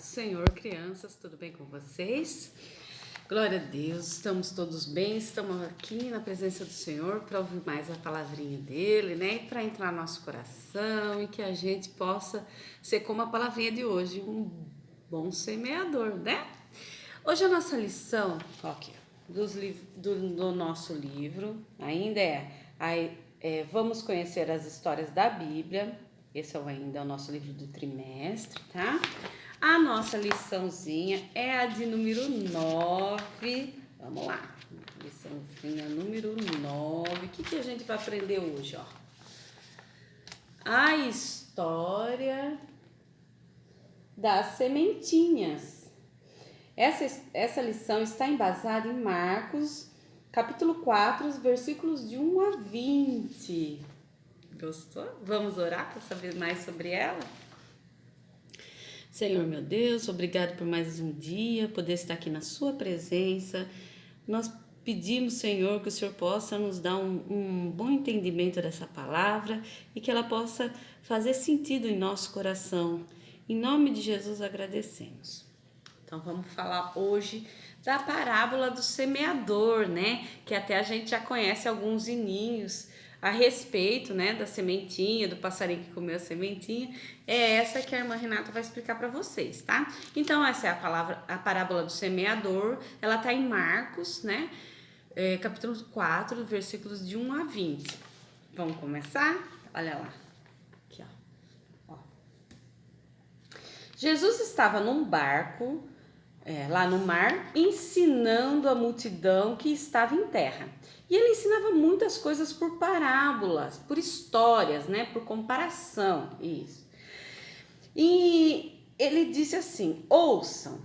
Senhor, crianças, tudo bem com vocês? Glória a Deus, estamos todos bem, estamos aqui na presença do Senhor para ouvir mais a palavrinha dele, né? E para entrar no nosso coração e que a gente possa ser como a palavrinha de hoje, um bom semeador, né? Hoje a nossa lição, aqui, do nosso livro, ainda vamos conhecer as histórias da Bíblia. Esse ainda é o nosso livro do trimestre, tá? A nossa liçãozinha é a de número 9. Vamos lá. Liçãozinha número 9. O que a gente vai aprender hoje, ó? A história das sementinhas. Essa lição está embasada em Marcos, capítulo 4, versículos de 1 a 20. Gostou? Vamos orar para saber mais sobre ela? Senhor, meu Deus, obrigado por mais um dia, poder estar aqui na sua presença. Nós pedimos, Senhor, que o Senhor possa nos dar um bom entendimento dessa palavra e que ela possa fazer sentido em nosso coração. Em nome de Jesus agradecemos. Então vamos falar hoje da parábola do semeador, né? Que até a gente já conhece alguns hininhos a respeito, né, da sementinha, do passarinho que comeu a sementinha. É essa que a irmã Renata vai explicar para vocês, tá? Então essa é a parábola do semeador. Ela tá em Marcos, né? Capítulo 4, versículos de 1 a 20. Vamos começar? Olha lá. Aqui, ó. Jesus estava num barco lá no mar, ensinando a multidão que estava em terra. E ele ensinava muitas coisas por parábolas, por histórias, né? Por comparação, isso. E ele disse assim: ouçam,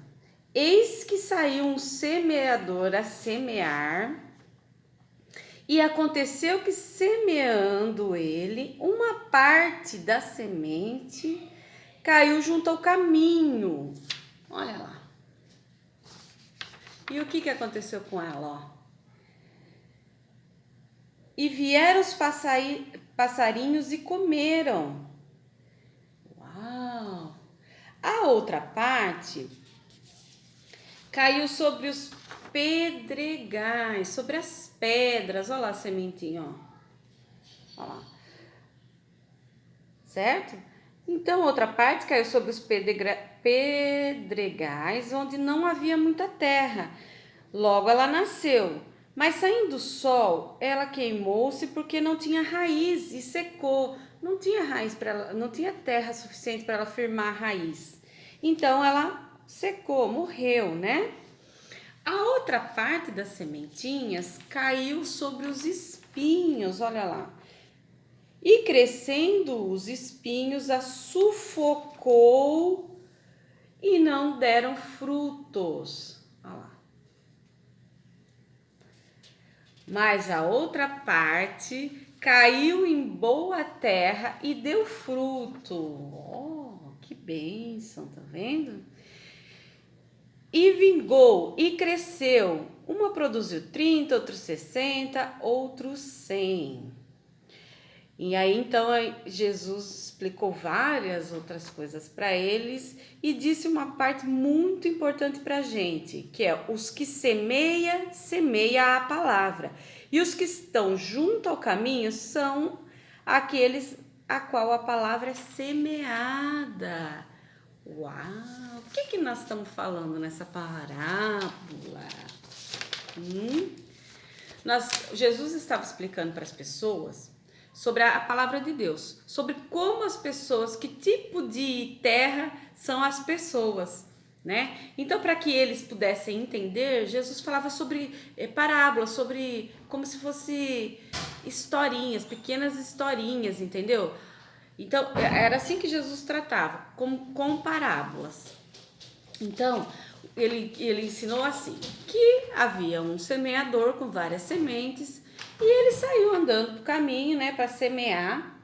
eis que saiu um semeador a semear, e aconteceu que, semeando ele, uma parte da semente caiu junto ao caminho. Olha lá. E o que aconteceu com ela, ó? E vieram os passarinhos e comeram. Uau! A outra parte caiu sobre os pedregais, sobre as pedras. Olha lá a sementinha, ó. Olha lá. Certo? Então, outra parte caiu sobre os pedregais, onde não havia muita terra. Logo ela nasceu, mas saindo do sol, ela queimou-se porque não tinha raiz e secou. Não tinha raiz para ela, não tinha terra suficiente para ela firmar a raiz. Então ela secou, morreu, né? A outra parte das sementinhas caiu sobre os espinhos, olha lá. E crescendo os espinhos, a sufocou e não deram frutos. Olha lá. Mas a outra parte caiu em boa terra e deu fruto. Oh, que bênção, tá vendo? E vingou e cresceu. Uma produziu 30, outro 60, outro 100. E aí então Jesus explicou várias outras coisas para eles e disse uma parte muito importante para a gente, que é: os que semeia a palavra, e os que estão junto ao caminho são aqueles a qual a palavra é semeada. Uau! O que nós estamos falando nessa parábola? Jesus estava explicando para as pessoas sobre a palavra de Deus, sobre como as pessoas, que tipo de terra são as pessoas, né? Então, para que eles pudessem entender, Jesus falava sobre parábolas, sobre como se fosse historinhas, pequenas historinhas, entendeu? Então, era assim que Jesus tratava, com parábolas. Então, ele ensinou assim, que havia um semeador com várias sementes, e ele saiu andando pro caminho, né, para semear,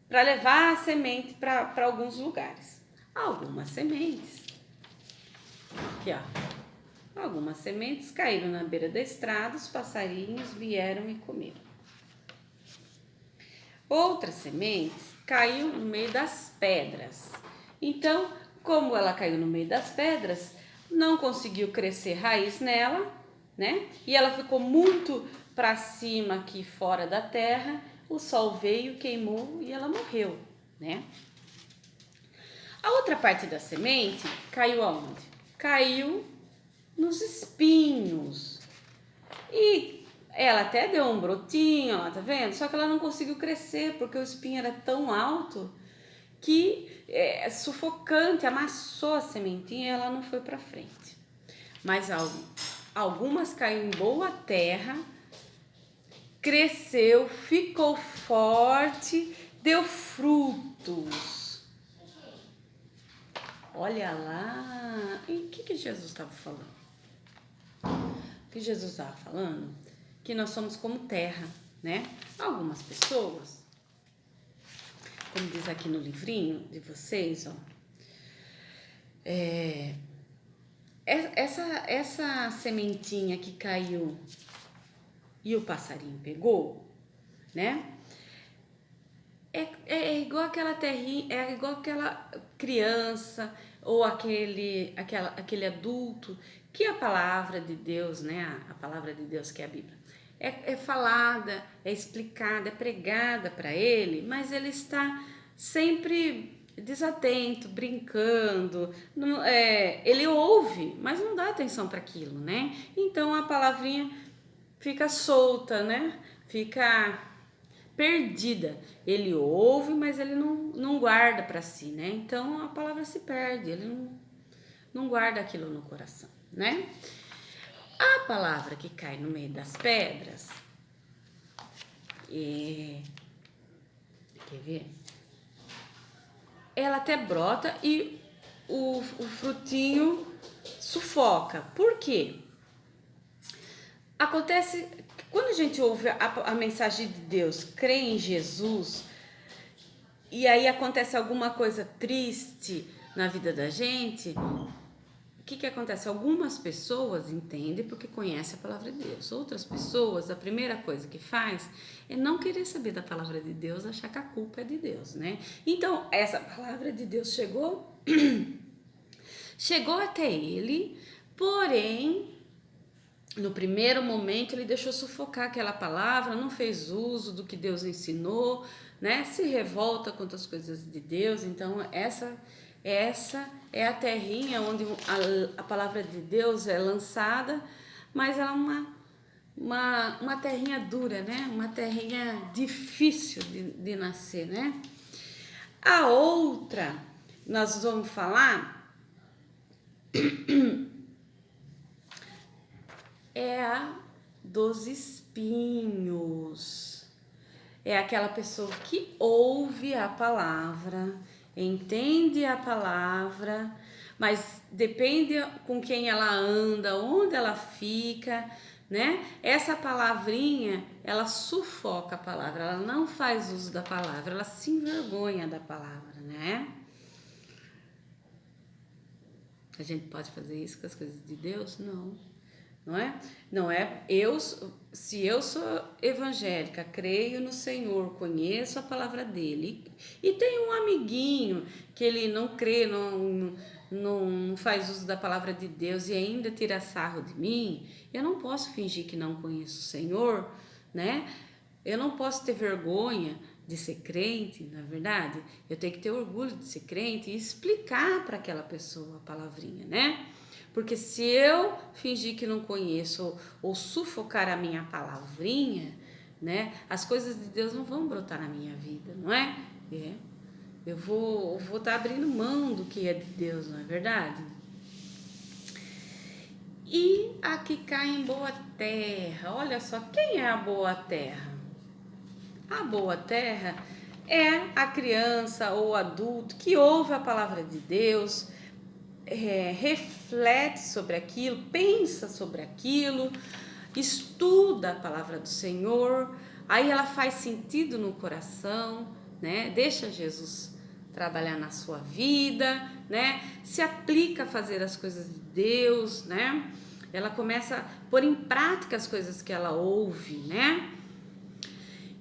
para levar a semente para alguns lugares. Algumas sementes, aqui ó, algumas sementes caíram na beira da estrada, os passarinhos vieram e comeram. Outras sementes caíram no meio das pedras. Então, como ela caiu no meio das pedras, não conseguiu crescer raiz nela, né? E ela ficou muito para cima aqui fora da terra. O sol veio, queimou e ela morreu, né? A outra parte da semente caiu aonde? Caiu nos espinhos. E ela até deu um brotinho, ó, tá vendo? Só que ela não conseguiu crescer porque o espinho era tão alto que sufocante, amassou a sementinha e ela não foi para frente. Mas algumas caiu em boa terra, cresceu, ficou forte, deu frutos. Olha lá, e o que Jesus estava falando? O que Jesus estava falando? Que nós somos como terra, né? Algumas pessoas, como diz aqui no livrinho de vocês, ó, essa sementinha que caiu e o passarinho pegou, né? É igual aquela terrinha, é igual aquela criança ou aquele adulto que a palavra de Deus, né? A palavra de Deus que é a Bíblia, é falada, é explicada, é pregada para ele, mas ele está sempre desatento, brincando, ele ouve, mas não dá atenção para aquilo, né? Então a palavrinha fica solta, né? Fica perdida. Ele ouve, mas ele não guarda para si, né? Então a palavra se perde, ele não guarda aquilo no coração, né? A palavra que cai no meio das pedras, quer ver? Ela até brota e o frutinho sufoca. Por quê? Acontece que quando a gente ouve a mensagem de Deus, crê em Jesus, e aí acontece alguma coisa triste na vida da gente, o que acontece? Algumas pessoas entendem porque conhecem a palavra de Deus. Outras pessoas, a primeira coisa que faz é não querer saber da palavra de Deus, achar que a culpa é de Deus, né? Então, essa palavra de Deus chegou até ele, porém, no primeiro momento ele deixou sufocar aquela palavra, não fez uso do que Deus ensinou, né? Se revolta contra as coisas de Deus. Então essa é a terrinha onde a palavra de Deus é lançada, mas ela é uma terrinha dura, né? Uma terrinha difícil de nascer, né? A outra, nós vamos falar, é a dos espinhos. É aquela pessoa que ouve a palavra, entende a palavra, mas depende com quem ela anda, onde ela fica, né? Essa palavrinha, ela sufoca a palavra, ela não faz uso da palavra, ela se envergonha da palavra, né? A gente pode fazer isso com as coisas de Deus? Não. Não é se eu sou evangélica, creio no Senhor, conheço a palavra dele e tem um amiguinho que ele não crê, não faz uso da palavra de Deus e ainda tira sarro de mim, eu não posso fingir que não conheço o Senhor, né? Eu não posso ter vergonha de ser crente, na verdade. Eu tenho que ter orgulho de ser crente e explicar para aquela pessoa a palavrinha, né? Porque se eu fingir que não conheço ou sufocar a minha palavrinha, né, as coisas de Deus não vão brotar na minha vida, não é? Eu vou estar abrindo mão do que é de Deus, não é verdade? E a que cai em boa terra, olha só, quem é a boa terra? A boa terra é a criança ou adulto que ouve a palavra de Deus, reflete sobre aquilo, pensa sobre aquilo, estuda a palavra do Senhor, aí ela faz sentido no coração, né? Deixa Jesus trabalhar na sua vida, né? Se aplica a fazer as coisas de Deus, né? Ela começa a pôr em prática as coisas que ela ouve, né?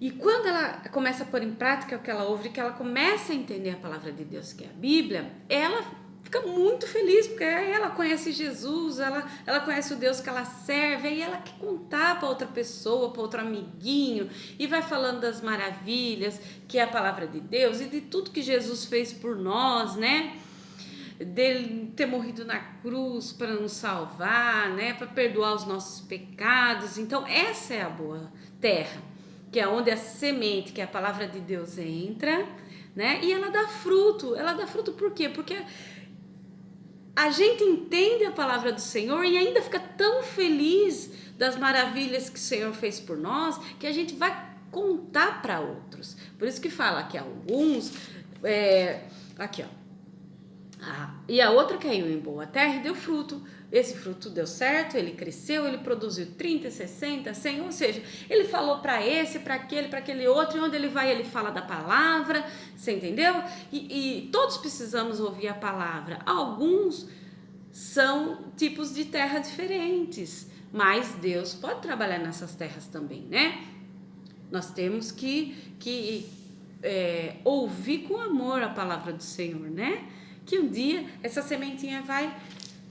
E quando ela começa a pôr em prática o que ela ouve, que ela começa a entender a palavra de Deus, que é a Bíblia, ela fica muito feliz, porque aí ela conhece Jesus, ela conhece o Deus que ela serve, aí ela quer contar para outra pessoa, para outro amiguinho, e vai falando das maravilhas que é a palavra de Deus e de tudo que Jesus fez por nós, né? Dele ter morrido na cruz para nos salvar, né? Para perdoar os nossos pecados. Então, essa é a boa terra, que é onde a semente, que é a palavra de Deus, entra, né? E ela dá fruto. Ela dá fruto por quê? Porque a gente entende a palavra do Senhor e ainda fica tão feliz das maravilhas que o Senhor fez por nós, que a gente vai contar para outros. Por isso que fala que alguns, aqui ó, e a outra caiu em boa terra e deu fruto. Esse fruto deu certo, ele cresceu, ele produziu 30, 60, 100, ou seja, ele falou para esse, para aquele outro, e onde ele vai ele fala da palavra, você entendeu? E todos precisamos ouvir a palavra. Alguns são tipos de terra diferentes, mas Deus pode trabalhar nessas terras também, né? Nós temos que ouvir com amor a palavra do Senhor, né? Que um dia essa sementinha vai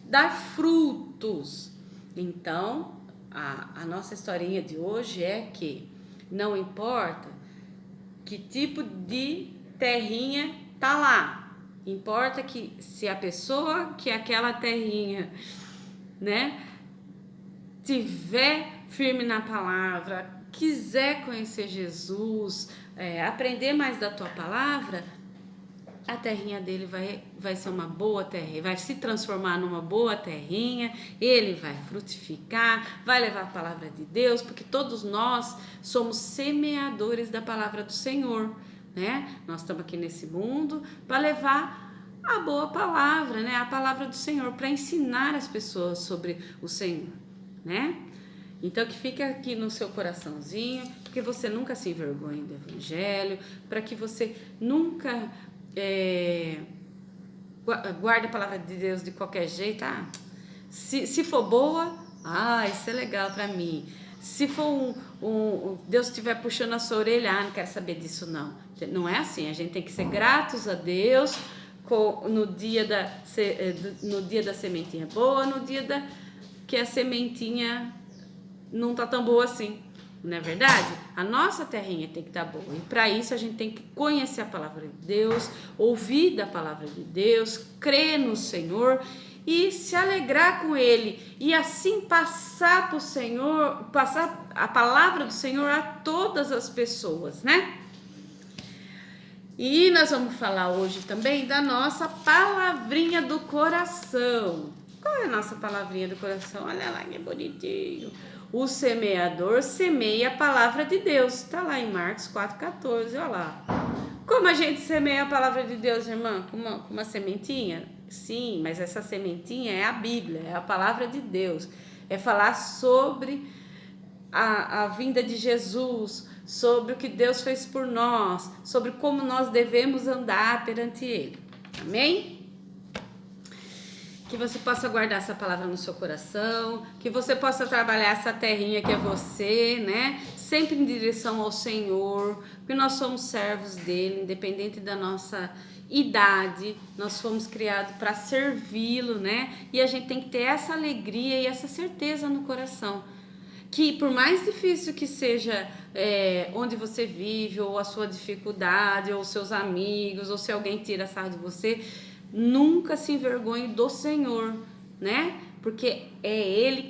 dar frutos. Então, a nossa historinha de hoje é que não importa que tipo de terrinha tá lá, importa que se a pessoa que aquela terrinha, né, tiver firme na palavra, quiser conhecer Jesus, aprender mais da tua palavra, a terrinha dele vai ser uma boa terra, vai se transformar numa boa terrinha, ele vai frutificar, vai levar a palavra de Deus, porque todos nós somos semeadores da palavra do Senhor, né? Nós estamos aqui nesse mundo para levar a boa palavra, né? A palavra do Senhor, para ensinar as pessoas sobre o Senhor, né? Então que fica aqui no seu coraçãozinho, porque você nunca se envergonhe do evangelho, para que você nunca guarde a palavra de Deus de qualquer jeito. Se for boa, isso é legal para mim. Se for Deus estiver puxando a sua orelha, não quero saber disso não. Não é assim, a gente tem que ser gratos a Deus no dia da sementinha boa, no dia que a sementinha não tá tão boa assim. Não é verdade? A nossa terrinha tem que estar boa. E para isso a gente tem que conhecer a palavra de Deus, ouvir da palavra de Deus, crer no Senhor e se alegrar com Ele. E assim passar para o Senhor, passar a palavra do Senhor a todas as pessoas, né? E nós vamos falar hoje também da nossa palavrinha do coração. Qual é a nossa palavrinha do coração? Olha lá que bonitinho. O semeador semeia a palavra de Deus. Está lá em Marcos 4,14, olha lá. Como a gente semeia a palavra de Deus, irmã? Com uma sementinha? Sim, mas essa sementinha é a Bíblia, é a palavra de Deus. É falar sobre a vinda de Jesus, sobre o que Deus fez por nós, sobre como nós devemos andar perante Ele. Amém? Que você possa guardar essa palavra no seu coração, que você possa trabalhar essa terrinha que é você, né? Sempre em direção ao Senhor, porque nós somos servos dele, independente da nossa idade, nós fomos criados para servi-lo, né? E a gente tem que ter essa alegria e essa certeza no coração, que por mais difícil que seja onde você vive, ou a sua dificuldade, ou seus amigos, ou se alguém tira sarro de você, nunca se envergonhe do Senhor, né? Porque é Ele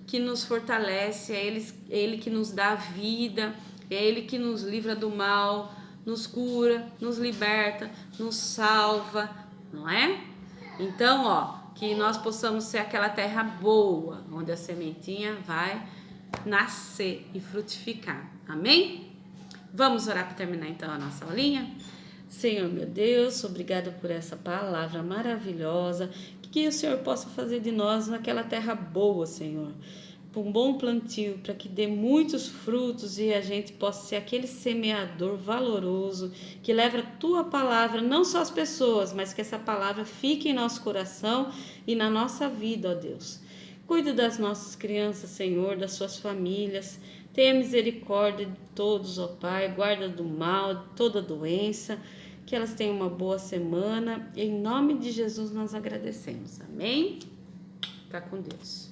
que nos fortalece, é Ele que nos dá vida, é Ele que nos livra do mal, nos cura, nos liberta, nos salva, não é? Então, que nós possamos ser aquela terra boa, onde a sementinha vai nascer e frutificar. Amém? Vamos orar para terminar então a nossa aulinha? Senhor meu Deus, obrigada por essa palavra maravilhosa, que o Senhor possa fazer de nós naquela terra boa, Senhor, um bom plantio, para que dê muitos frutos e a gente possa ser aquele semeador valoroso, que leva a tua palavra, não só às pessoas, mas que essa palavra fique em nosso coração e na nossa vida, ó Deus. Cuida das nossas crianças, Senhor, das suas famílias, tenha misericórdia de todos, ó Pai, guarda do mal, de toda doença, que elas tenham uma boa semana. Em nome de Jesus nós agradecemos. Amém? Tá com Deus.